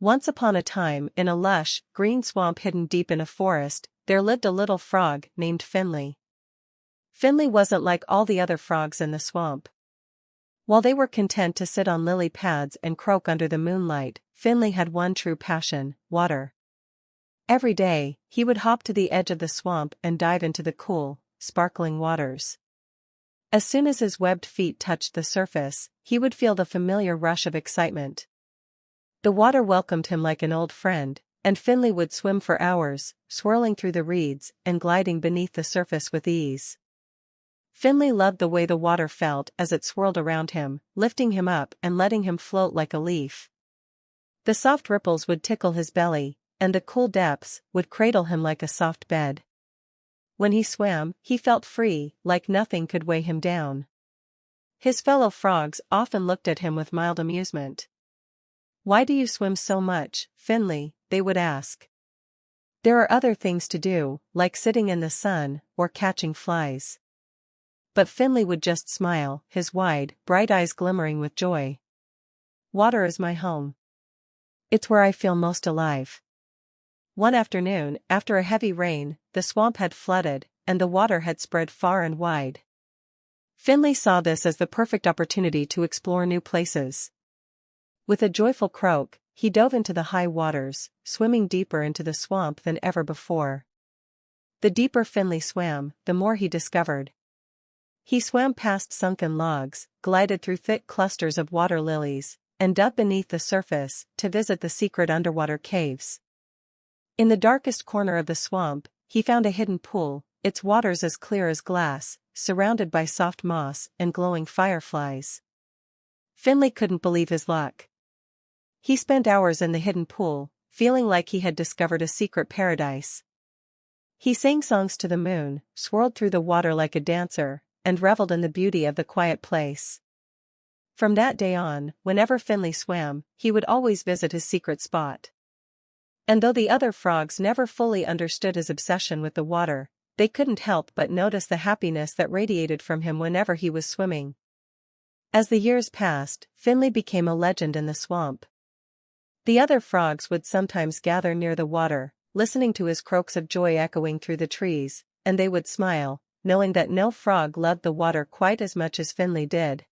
Once upon a time, in a lush, green swamp hidden deep in a forest, there lived a little frog named Finley. Finley wasn't like all the other frogs in the swamp. While they were content to sit on lily pads and croak under the moonlight, Finley had one true passion: water. Every day, he would hop to the edge of the swamp and dive into the cool, sparkling waters. As soon as his webbed feet touched the surface, he would feel the familiar rush of excitement. The water welcomed him like an old friend, and Finley would swim for hours, swirling through the reeds and gliding beneath the surface with ease. Finley loved the way the water felt as it swirled around him, lifting him up and letting him float like a leaf. The soft ripples would tickle his belly, and the cool depths would cradle him like a soft bed. When he swam, he felt free, like nothing could weigh him down. His fellow frogs often looked at him with mild amusement. "Why do you swim so much, Finley?" they would ask. "There are other things to do, like sitting in the sun, or catching flies." But Finley would just smile, his wide, bright eyes glimmering with joy. "Water is my home. It's where I feel most alive." One afternoon, after a heavy rain, the swamp had flooded, and the water had spread far and wide. Finley saw this as the perfect opportunity to explore new places. With a joyful croak, he dove into the high waters, swimming deeper into the swamp than ever before. The deeper Finley swam, the more he discovered. He swam past sunken logs, glided through thick clusters of water lilies, and dug beneath the surface to visit the secret underwater caves. In the darkest corner of the swamp, he found a hidden pool, its waters as clear as glass, surrounded by soft moss and glowing fireflies. Finley couldn't believe his luck. He spent hours in the hidden pool, feeling like he had discovered a secret paradise. He sang songs to the moon, swirled through the water like a dancer, and reveled in the beauty of the quiet place. From that day on, whenever Finley swam, he would always visit his secret spot. And though the other frogs never fully understood his obsession with the water, they couldn't help but notice the happiness that radiated from him whenever he was swimming. As the years passed, Finley became a legend in the swamp. The other frogs would sometimes gather near the water, listening to his croaks of joy echoing through the trees, and they would smile, knowing that no frog loved the water quite as much as Finley did.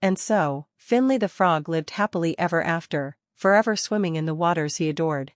And so, Finley the frog lived happily ever after, forever swimming in the waters he adored.